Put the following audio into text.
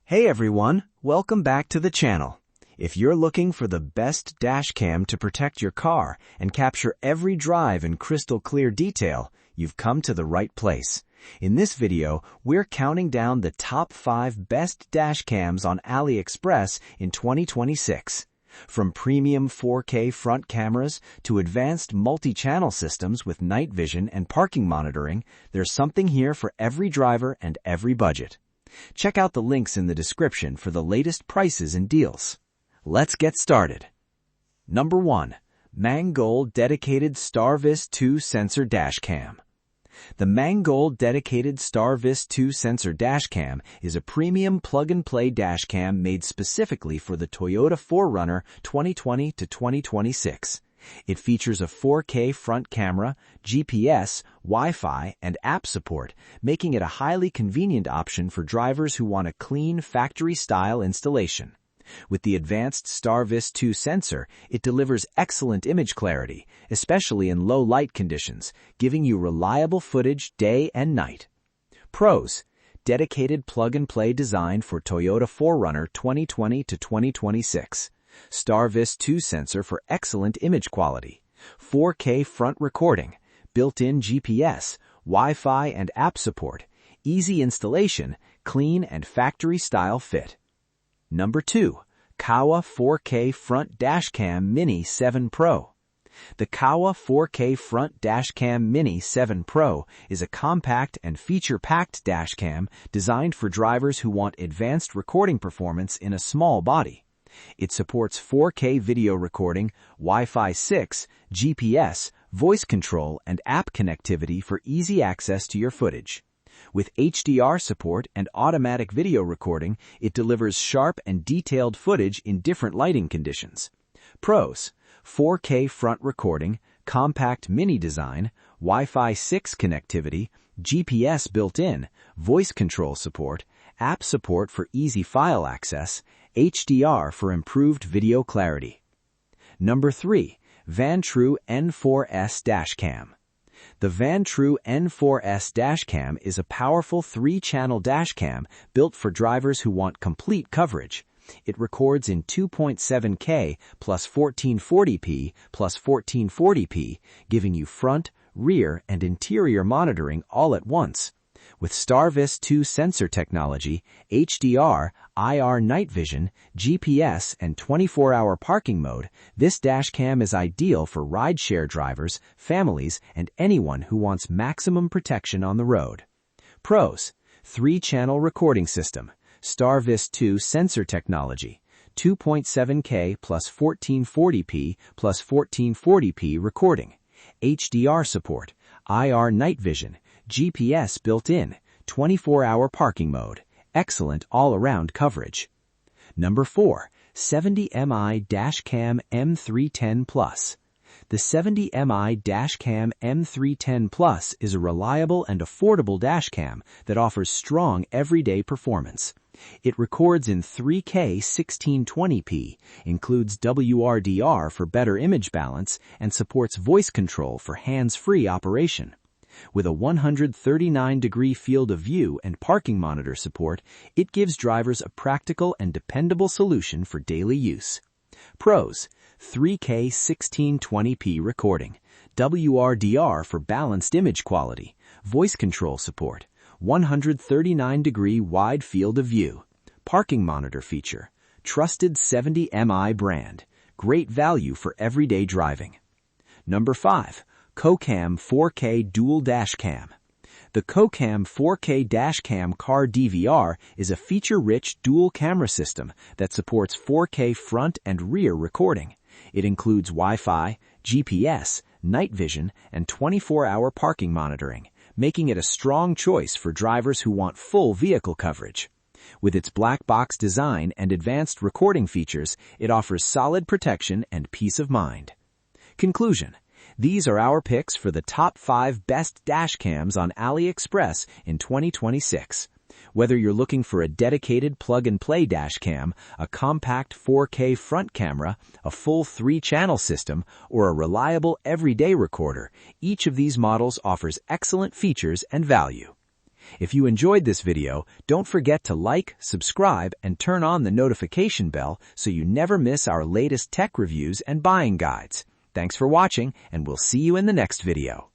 Hey everyone, welcome back to the channel. If you're looking for the best dash cam to protect your car and capture every drive in crystal clear detail, you've come to the right place. In this video, we're counting down the top 5 best dash cams on AliExpress in 2026. From premium 4K front cameras to advanced multi-channel systems with night vision and parking monitoring, there's something here for every driver and every budget. Check out the links in the description for the latest prices and deals. Let's get started. Number 1. Mangoal Dedicated STARVIS 2 Sensor Dashcam. The Mangoal Dedicated STARVIS 2 Sensor Dashcam is a premium plug-and-play dashcam made specifically for the Toyota 4Runner 2020 to 2026. It features a 4K front camera, GPS, Wi-Fi, and app support, making it a highly convenient option for drivers who want a clean, factory-style installation. With the advanced STARVIS 2 sensor, it delivers excellent image clarity, especially in low light conditions, giving you reliable footage day and night. Pros: dedicated plug-and-play design for Toyota 4Runner 2020 to 2026. STARVIS 2 sensor for excellent image quality. 4K front recording. Built-in GPS, Wi-Fi and app support. Easy installation, clean and factory-style fit. Number 2. KAWA 4K Front Dashcam Mini 7 Pro. The KAWA 4K Front Dashcam Mini 7 Pro is a compact and feature-packed dashcam designed for drivers who want advanced recording performance in a small body. It supports 4K video recording, Wi-Fi 6, GPS, voice control, and app connectivity for easy access to your footage. With HDR support and automatic video recording, it delivers sharp and detailed footage in different lighting conditions. Pros: 4K front recording, compact mini design, Wi-Fi 6 connectivity, GPS built-in, voice control support, app support for easy file access, HDR for improved video clarity. Number 3. Vantrue N4S Dashcam. The Vantrue N4S Dashcam is a powerful 3-channel dashcam built for drivers who want complete coverage. It records in 2.7K plus 1440p plus 1440p, giving you front, rear, and interior monitoring all at once. With STARVIS 2 sensor technology, HDR, IR night vision, GPS, and 24-hour parking mode, this dashcam is ideal for rideshare drivers, families, and anyone who wants maximum protection on the road. Pros: 3-channel recording system, STARVIS 2 sensor technology, 2.7K plus 1440p plus 1440p recording, HDR support, IR night vision, GPS built-in, 24-hour parking mode, excellent all-around coverage. Number 4. 70Mi Dashcam M310 Plus. The 70Mi Dashcam M310 Plus is a reliable and affordable dashcam that offers strong everyday performance. It records in 3K 1620p, includes WDR for better image balance, and supports voice control for hands-free operation. With a 139-degree field of view and parking monitor support, it gives drivers a practical and dependable solution for daily use. Pros: 3K 1620p recording, WDR for balanced image quality, voice control support, 139-degree wide field of view, parking monitor feature, trusted 70Mi brand, great value for everyday driving. Number 5. Kocam 4K Dual Dashcam. The Kocam 4K Dashcam Car DVR is a feature-rich dual camera system that supports 4K front and rear recording. It includes Wi-Fi, GPS, night vision, and 24-hour parking monitoring, making it a strong choice for drivers who want full vehicle coverage. With its black box design and advanced recording features, it offers solid protection and peace of mind. Conclusion: these are our picks for the top 5 best dashcams on AliExpress in 2026. Whether you're looking for a dedicated plug-and-play dashcam, a compact 4K front camera, a full 3-channel system, or a reliable everyday recorder, each of these models offers excellent features and value. If you enjoyed this video, don't forget to like, subscribe, and turn on the notification bell so you never miss our latest tech reviews and buying guides. Thanks for watching, and we'll see you in the next video.